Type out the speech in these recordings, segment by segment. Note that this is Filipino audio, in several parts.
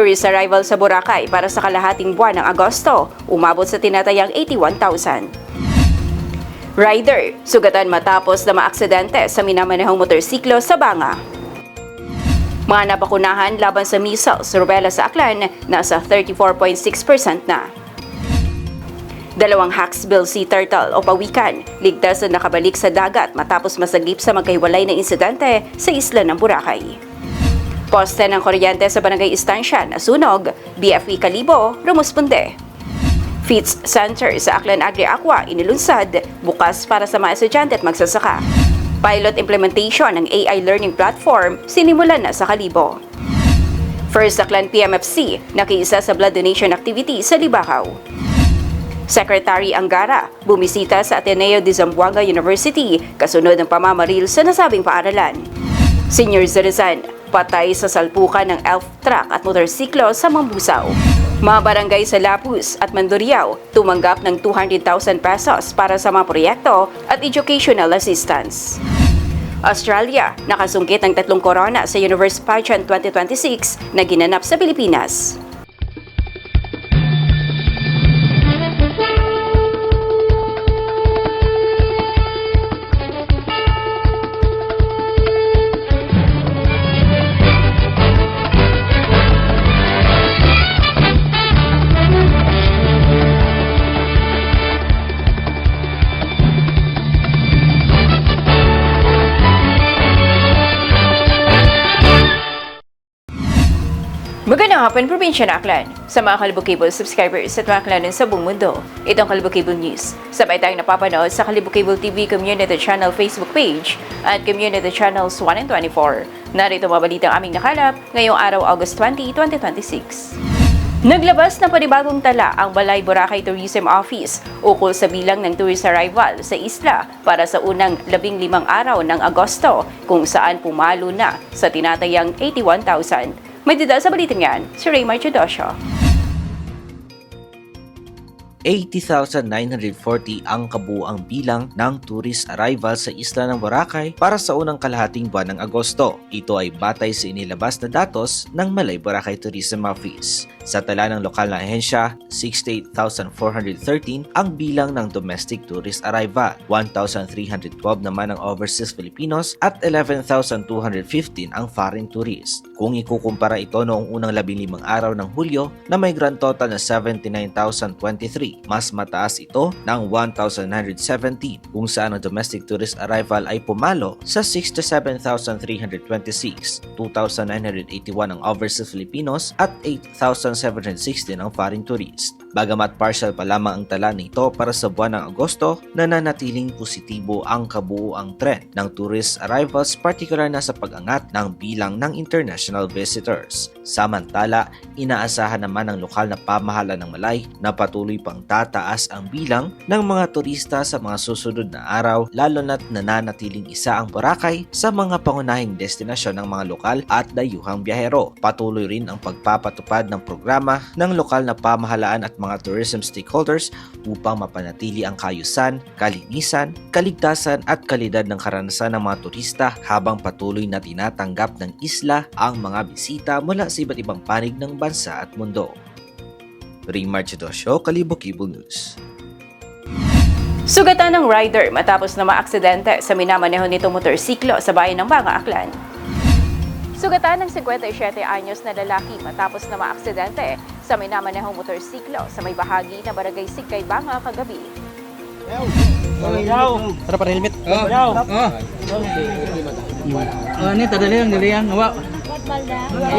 Tourist arrival sa Boracay para sa kalahating buwan ng Agosto, umabot sa tinatayang 81,000. Rider, sugatan matapos na maaksidente sa minamanehong motorsiklo sa Banga. Mga nabakunahan laban sa measles, rubella sa Aklan, nasa 34.6% na. Dalawang Hawksbill Sea Turtle o pawikan, ligtas na nakabalik sa dagat matapos masagip sa magkahiwalay na insidente sa isla ng Boracay. Poste ng kuryente sa Barangay Estancia nasunog, BFE Kalibo, rumusponde. Feeds Center sa Aklan Agri-Aqua inilunsad, bukas para sa mga estudyante at magsasaka. Pilot implementation ng AI learning platform sinimulan na sa Kalibo. First Aklan PMFC nakiisa sa blood donation activity sa Libakaw. Secretary Angara bumisita sa Ateneo de Zamboanga University kasunod ng pamamaril sa nasabing paaralan. Senior citizen patay sa salpukan ng elf truck at motorsiklo sa Mambusaw. Mga barangay sa Lapus at Mandurriao tumanggap ng 200,000 pesos para sa mga proyekto at educational assistance. Australia nakasungkit ng 3 korona sa Universe Pageant 2026 na ginanap sa Pilipinas. Magandang hapon, Probinsya ng Aklan. Sa mga Kalibo Cable subscribers at mga Aklanon sa buong mundo, itong Kalibo Cable News. Sabay tayong napapanood sa Kalibo Cable TV Community Channel Facebook page at Community Channels 1 and 24. Narito mabalitang aming nakalap ngayong araw August 20, 2026. Naglabas ng panibagong tala ang Balay Boracay Tourism Office ukol sa bilang ng tourist arrival sa isla para sa unang 15 araw ng Agosto kung saan pumalo na sa tinatayang 81,000. May dida sa balitang yan, si Raymar Chudosio. 80,940 ang kabuuang bilang ng tourist arrival sa isla ng Boracay para sa unang kalahating buwan ng Agosto. Ito ay batay sa inilabas na datos ng Balay Boracay Tourism Office. Sa tala ng lokal na ahensya, 68,413 ang bilang ng domestic tourist arrival, 1,312 naman ang overseas Filipinos at 11,215 ang foreign tourist. Kung ikukumpara ito noong unang 15 araw ng Hulyo na may grand total na 79,023, mas mataas ito ng 1,917 kung saan ang domestic tourist arrival ay pumalo sa 67,326, 2,981 ang overseas Filipinos at 8,716 ang foreign tourist. Bagamat partial pa lamang ang tala nito para sa buwan ng Agosto, nananatiling positibo ang kabuuang trend ng tourist arrivals, particular na sa pag-angat ng bilang ng international visitors. Samantala, inaasahan naman ng lokal na pamahalaan ng Malay na patuloy pang tataas ang bilang ng mga turista sa mga susunod na araw, lalo na't nananatiling isa ang Boracay sa mga pangunahing destinasyon ng mga lokal at dayuhang biyahero. Patuloy rin ang pagpapatupad ng programa ng lokal na pamahalaan at mga tourism stakeholders upang mapanatili ang kaayusan, kalinisan, kaligtasan at kalidad ng karanasan ng mga turista habang patuloy na tinatanggap ng isla ang mga bisita mula sa iba't ibang panig ng bansa at mundo. Raymar Chudosio, Kalibo Cable News. Sugatan ng rider matapos na maaksidente sa minamaneho nitong motorsiklo sa bayan ng Banga, Aklan. Sugatan ng 57 anyos na lalaki matapos na maaksidente sa minamanehong motorsiklo sa may bahagi na Barangay Sigkay, Banga kagabi. Tara para helmet. Ni tadali lang hawa.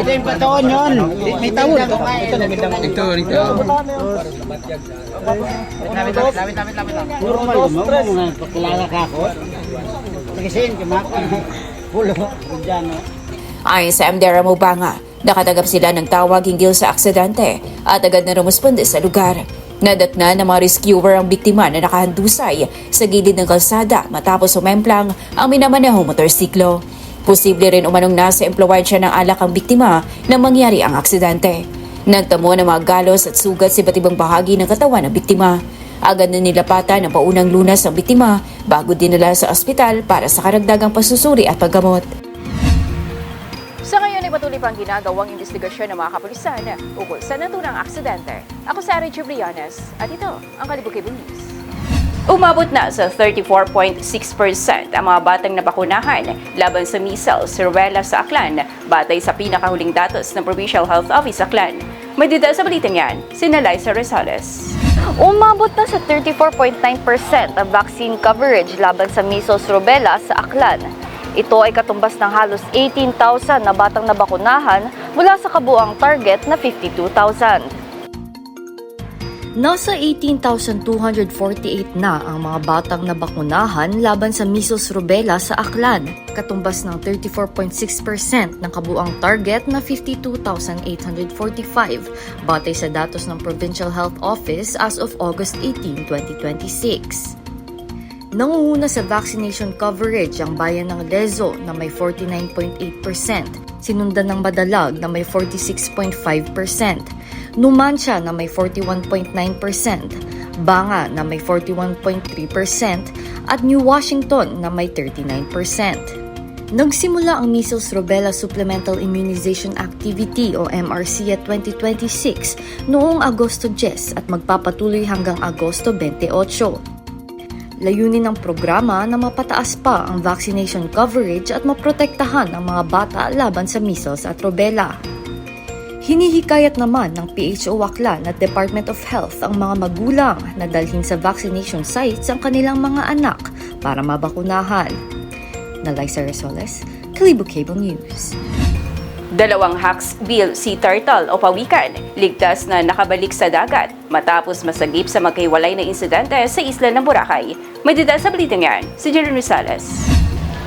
Ito yung patoon yun. May tawon. Ito. Lapit. Normal mo mga pakilala ka ako. Kasi pulo diyan. Ayon sa MDR Banga, nakatanggap sila ng tawag hinggil sa aksidente at agad na rumusponde sa lugar. Nadatna ng mga rescuer ang biktima na nakahandusay sa gilid ng kalsada matapos umemplang ang minamanehong motorsiklo. Posible rin umanong nasa impluwensya ng alak ang biktima nang mangyari ang aksidente. Nagtamo ng mga galos at sugat sa iba't ibang bahagi ng katawan ng biktima. Agad na nilapatan ng paunang lunas ang biktima bago dinala sa ospital para sa karagdagang pasusuri at paggamot. Sa ngayon ay patuloy pang ginagawang investigasyon ng mga kapulisan ukol sa naturang aksidente. Ako si Ari Brianes at ito ang Kalibukibong News. Umabot na sa 34.6% ang mga batang nabakunahan laban sa measles, rubella sa Aklan, batay sa pinakahuling datos ng Provincial Health Office Aklan. May details sa balitang yan, si Liza Rosales. Umabot na sa 34.9% ang vaccine coverage laban sa measles, rubella sa Aklan. Ito ay katumbas ng halos 18,000 na batang nabakunahan mula sa kabuuang target na 52,000. Nasa 18,248 na ang mga batang nabakunahan laban sa measles, rubella sa Aklan, katumbas ng 34.6% ng kabuuang target na 52,845 batay sa datos ng Provincial Health Office as of August 18, 2026. Nangunguna sa vaccination coverage ang bayan ng Lezo na may 49.8%, sinundan ng Madalag na may 46.5%, Numancia na may 41.9%, Banga na may 41.3% at New Washington na may 39%. Nagsimula ang Measles Rubella Supplemental Immunization Activity o MRC at 2026 noong Agosto 10 at magpapatuloy hanggang Agosto 28. Layunin ng programa na mapataas pa ang vaccination coverage at maprotektahan ang mga bata laban sa measles at rubella. Hinihikayat naman ng PHO Aklan at Department of Health ang mga magulang na dalhin sa vaccination sites ang kanilang mga anak para mabakunahan. Liza Rosales, Kalibukibong News. Dalawang hawksbill sea turtle o pawikan, ligtas na nakabalik sa dagat matapos masagip sa magkahiwalay na insidente sa isla ng Boracay. May details sa balitang yan, si Jerry Rosales.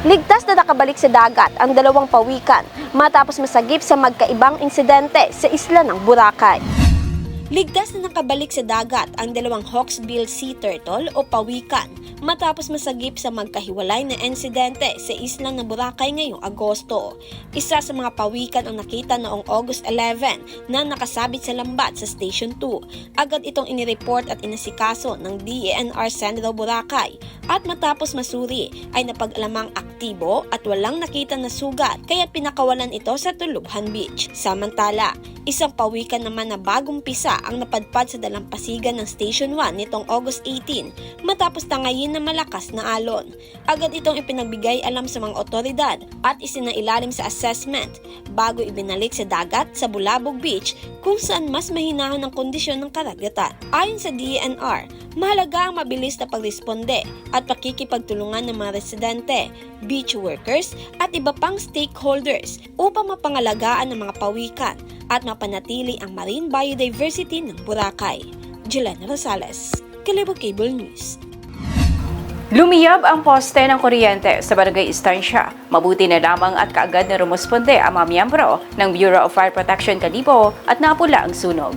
Ligtas na nakabalik sa dagat ang dalawang pawikan matapos masagip sa magkaibang insidente sa isla ng Boracay. Ligtas na nakabalik sa dagat ang dalawang hawksbill sea turtle o pawikan matapos masagip sa magkahiwalay na insidente sa isla ng Boracay ngayong Agosto. Isa sa mga pawikan ang nakita noong August 11 na nakasabit sa lambat sa Station 2. Agad itong inireport at inasikaso ng DENR Centro Boracay at matapos masuri ay napag-alamang aktibo at walang nakita na sugat kaya pinakawalan ito sa Tulubhan Beach. Samantala, isang pawikan naman na bagong pisa ang napadpad sa dalampasigan ng Station 1 nitong August 18 matapos tangayin na malakas na alon. Agad itong ipinagbigay alam sa mga otoridad at isinailalim sa assessment bago ibinalik sa dagat sa Bulabog Beach kung saan mas mahinahon ang kondisyon ng karagatan. Ayon sa DENR, mahalaga ang mabilis na pagresponde at pakikipagtulungan ng mga residente, beach workers at iba pang stakeholders upang mapangalagaan ang mga pawikan at mapanatili ang marine biodiversity ng Boracay. Jelena Rosales, Kalibukibong News. Lumiyab ang poste ng kuryente sa Barangay Estancia. Mabuti na lamang at kaagad na rumusponde ang mga miyembro ng Bureau of Fire Protection Kalibo at napula ang sunog.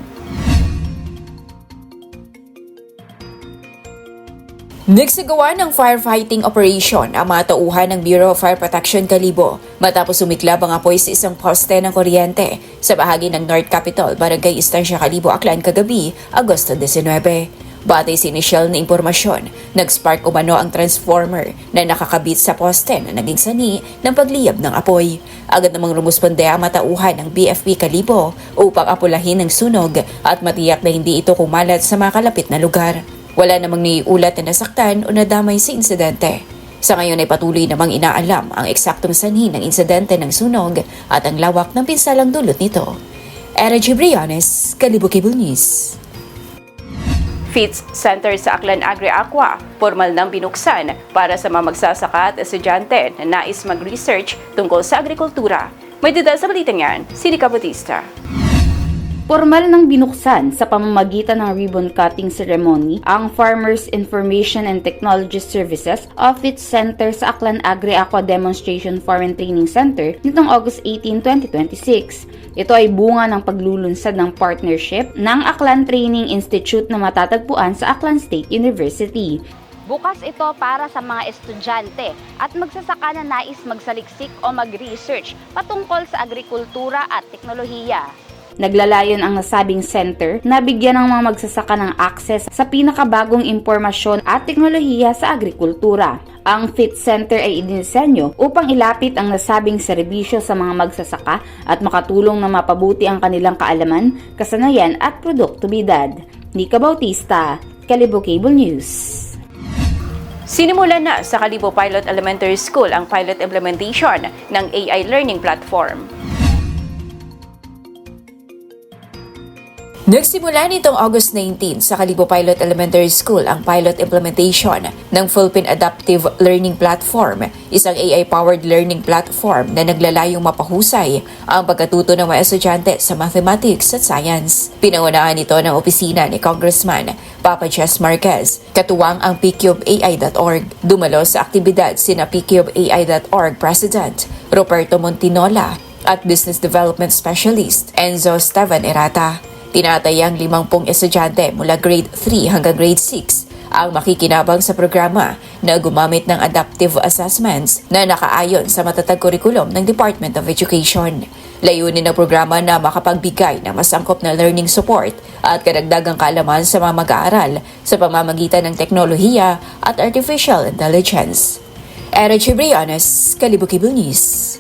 Nagsagawa ng firefighting operation ang mga tauhan ng Bureau of Fire Protection Kalibo matapos sumiklab ang apoy sa isang poste ng kuryente sa bahagi ng North Capital, Barangay Estancia, Kalibo, Aklan kagabi, Agosto 19. Batay sa inisyal na impormasyon, nag-spark umano ang transformer na nakakabit sa poste na naging sani ng pagliyab ng apoy. Agad namang rumusponde ang matauhan ng BFP Kalibo upang apulahin ang sunog at matiyak na hindi ito kumalat sa mga kalapit na lugar. Wala namang niulat na nasaktan o nadamay sa insidente. Sa ngayon ay patuloy namang inaalam ang eksaktong sanhi ng insidente ng sunog at ang lawak ng pinsalang dulot nito. Era Brianes, Kalibukibong News. Fitz Center sa Aklan Agri-Aqua, formal nang binuksan para sa mga magsasaka at estudyante na nais mag-research tungkol sa agrikultura. May details sa balitang yan, si Rica Bautista. Formal nang binuksan sa pamamagitan ng ribbon cutting ceremony ang Farmers Information and Technology Services of Fitz Center sa Aklan Agri-Aqua Demonstration Farm and Training Center nitong August 18, 2026. Ito ay bunga ng paglulunsad ng partnership ng Aklan Training Institute na matatagpuan sa Aklan State University. Bukas ito para sa mga estudyante at magsasaka na nais magsaliksik o mag-research patungkol sa agrikultura at teknolohiya. Naglalayon ang nasabing center na bigyan ng mga magsasaka ng access sa pinakabagong impormasyon at teknolohiya sa agrikultura. Ang FIT Center ay idinisenyo upang ilapit ang nasabing serbisyo sa mga magsasaka at makatulong na mapabuti ang kanilang kaalaman, kasanayan at produktibidad. Nika Bautista, Kalibo Cable News. Sinimulan na sa Kalibo Pilot Elementary School ang pilot implementation ng AI learning platform. Nagsimula nitong August 19 sa Kalibo Pilot Elementary School ang pilot implementation ng Philippine Adaptive Learning Platform, isang AI-powered learning platform na naglalayong mapahusay ang pagkatuto ng mga estudyante sa mathematics at science. Pinangunahan ito ng opisina ni Congressman Papa Jess Marquez, katuwang ang pcubeai.org. Dumalo sa aktibidad sina pcubeai.org President Roberto Montinola at Business Development Specialist Enzo Esteban Erata. Tinatayang 50 estudyante mula grade 3 hanggang grade 6 ang makikinabang sa programa na gumamit ng adaptive assessments na nakaayon sa matatag kurikulum ng Department of Education. Layunin ng programa na makapagbigay ng masangkop na learning support at karagdagang kaalaman sa mga mag-aaral sa pamamagitan ng teknolohiya at artificial intelligence. Era Chibrianes, Kalibo Cable News.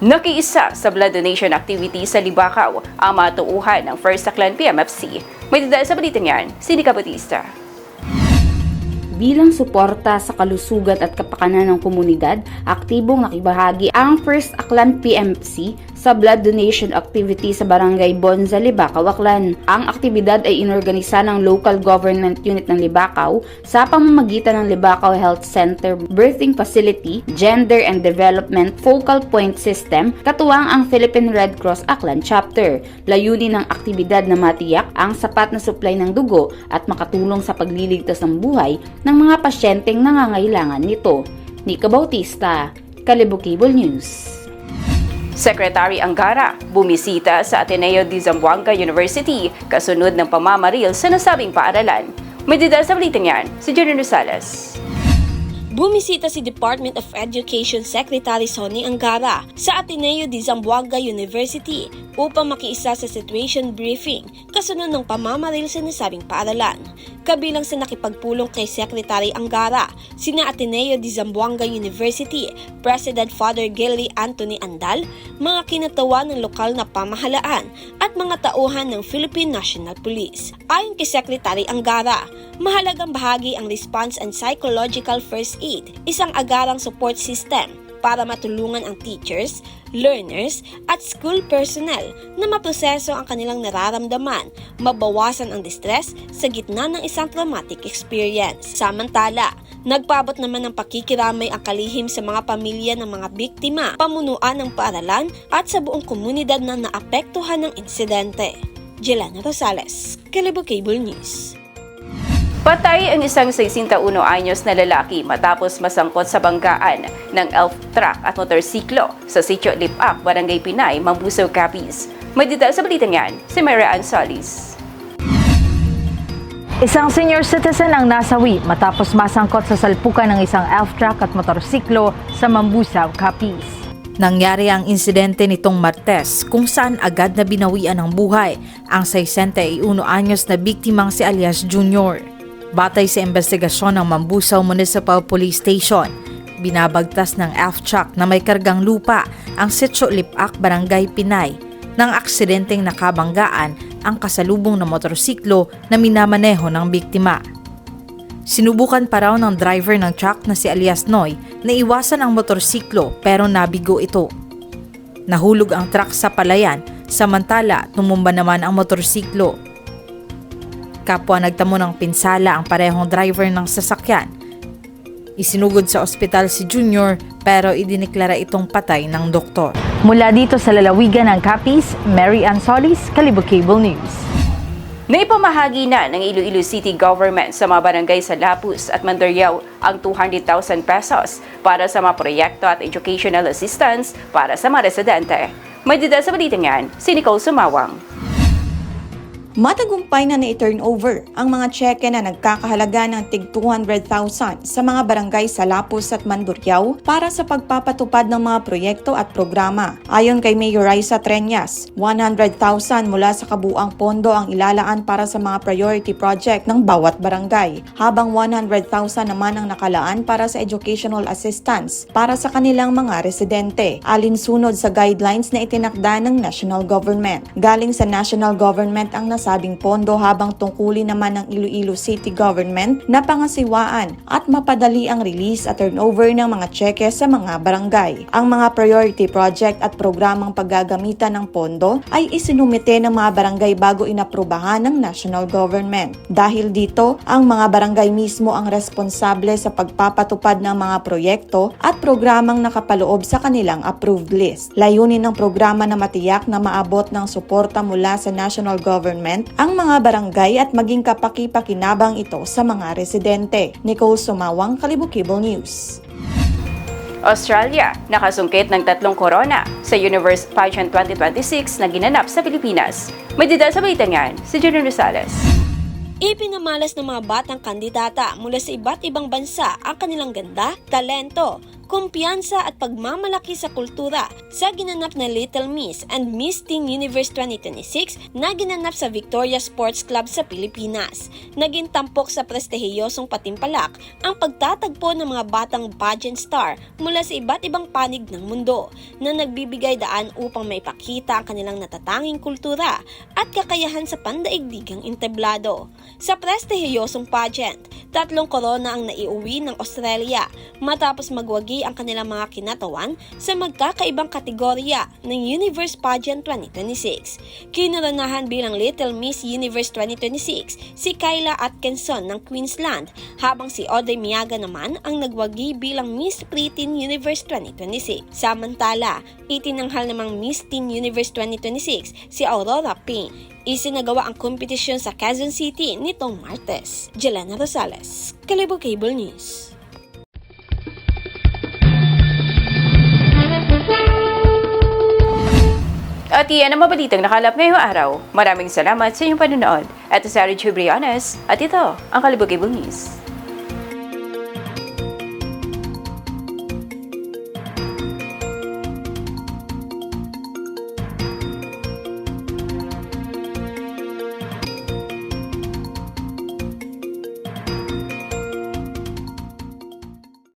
Nakiisa sa blood donation activity sa Libacao ang matuuhan ng First Aklan PMFC. May detalye sa balitan yan, si Nika Bautista. Bilang suporta sa kalusugan at kapakanan ng komunidad, aktibong nakibahagi ang First Aklan PMFC sa blood donation activity sa Barangay Bonza, Libacao, Aklan. Ang aktibidad ay inorganisa ng Local Government Unit ng Libacao sa pamamagitan ng Libacao Health Center Birthing Facility, Gender and Development Focal Point System, katuwang ang Philippine Red Cross Aklan Chapter. Layunin ng aktibidad na matiyak ang sapat na supply ng dugo at makatulong sa pagliligtas ng buhay ng mga pasyenteng nangangailangan nito. Nika Bautista, Kalibo Cable News. Secretary Angara bumisita sa Ateneo de Zamboanga University kasunod ng pamamaril sa nasabing paaralan. May detalye sa balitan yan, si Jenny Rosales. Bumisita si Department of Education Secretary Sonny Angara sa Ateneo de Zamboanga University upang makiisa sa situation briefing kasunod ng pamamaril sa nasabing paaralan. Kabilang sa nakipagpulong kay Secretary Angara, sina Ateneo de Zamboanga University, President Father Gilly Anthony Andal, mga kinatawan ng lokal na pamahalaan at mga tauhan ng Philippine National Police. Ayon kay Secretary Angara, mahalagang bahagi ang response and psychological first aid, isang agarang support system para matulungan ang teachers, learners at school personnel na maproseso ang kanilang nararamdaman, mabawasan ang distress sa gitna ng isang traumatic experience. Samantala, nagpaabot naman ng pakikiramay ang kalihim sa mga pamilya ng mga biktima, pamunuan ng paaralan at sa buong komunidad na naapektuhan ng insidente. Jelana Rosales, Kalibo Cable News. Patay ang isang 61 anyos na lalaki matapos masangkot sa banggaan ng elf truck at motorsiklo sa Sitio Lipak, Barangay Pinay, Mambusaw, Capiz. May detalye sa balitan yan, si Mary Ann Solis. Isang senior citizen ang nasawi matapos masangkot sa salpukan ng isang elf truck at motorsiklo sa Mambusaw, Capiz. Nangyari ang insidente nitong Martes kung saan agad na binawian ng buhay ang 61 anyos na biktimang si Alias Jr. Batay sa investigasyon ng Mambusaw Municipal Police Station, binabagtas ng F-truck na may kargang lupa ang Sitio Lipak, Barangay Pinay nang aksidenteng nakabanggaan ang kasalubong na motorsiklo na minamaneho ng biktima. Sinubukan pa raw ng driver ng truck na si alias Noy na iwasan ang motorsiklo pero nabigo ito. Nahulog ang truck sa palayan samantala tumumba naman ang motorsiklo. Kapwa nagtamo ng pinsala ang parehong driver ng sasakyan. Isinugod sa ospital si Junior pero idineklara itong patay ng doktor. Mula dito sa lalawigan ng Capiz, Mary Ann Solis, Kalibo Cable News. Naipamahagi na ng Iloilo City Government sa mga barangay sa Lapus at Mandurriao ang 200,000 pesos para sa mga proyekto at educational assistance para sa mga residente. May details sa balitang yan, si Nicole Sumawang. Matagumpay na na-turnover ang mga tseke na nagkakahalaga ng tig 200,000 sa mga barangay sa Lapus at Mandurriao para sa pagpapatupad ng mga proyekto at programa. Ayon kay Mayor Raisa Treñas, 100,000 mula sa kabuang pondo ang ilalaan para sa mga priority project ng bawat barangay, habang 100,000 naman ang nakalaan para sa educational assistance para sa kanilang mga residente, alinsunod sa guidelines na itinakda ng national government. Galing sa national government ang nasabing pondo, habang tungkulin naman ng Iloilo City Government na pangasiwaan at mapadali ang release at turnover ng mga tseke sa mga barangay. Ang mga priority project at programang paggagamitan ng pondo ay isinumite ng mga barangay bago inaprubahan ng national government. Dahil dito, ang mga barangay mismo ang responsable sa pagpapatupad ng mga proyekto at programang nakapaloob sa kanilang approved list. Layunin ng programa na matiyak na maabot ng suporta mula sa national government ang mga barangay at maging kapaki-pakinabang ito sa mga residente. Nicole Sumawang, Kalibo Cable News. Australia, nakasungkit ng 3 corona sa Universe Pageant 2026 na ginanap sa Pilipinas. May details sa balitang yan, si Jenny Rosales. Ipinamalas ng mga batang kandidata mula sa iba't ibang bansa ang kanilang ganda, talento, kumpiyansa at pagmamalaki sa kultura sa ginanap na Little Miss and Miss Teen Universe 2026 na ginanap sa Victoria Sports Club sa Pilipinas. Naging tampok sa prestihiyosong patimpalak ang pagtatagpo ng mga batang pageant star mula sa iba't ibang panig ng mundo na nagbibigay daan upang maipakita ang kanilang natatanging kultura at kakayahan sa pandaigdigang entablado. Sa prestihiyosong pageant, 3 korona ang naiuwi ng Australia matapos magwagi ang kanilang mga kinatawan sa magkakaibang kategorya ng Universe Pageant 2026. Kinoronahan bilang Little Miss Universe 2026 si Kyla Atkinson ng Queensland, habang si Audrey Miaga naman ang nagwagi bilang Miss Preteen Universe 2026. Samantala, itinanghal namang Miss Teen Universe 2026 si Aurora Payne. Isinagawa ang kompetisyon sa Quezon City nitong Martes. Jelena Rosales, Kalibo Cable News. At iyan ang mabalitang nakalap ngayong araw. Maraming salamat sa inyong panonood. Ito si Ari Chubrianes at ito ang Kalibo Cable News.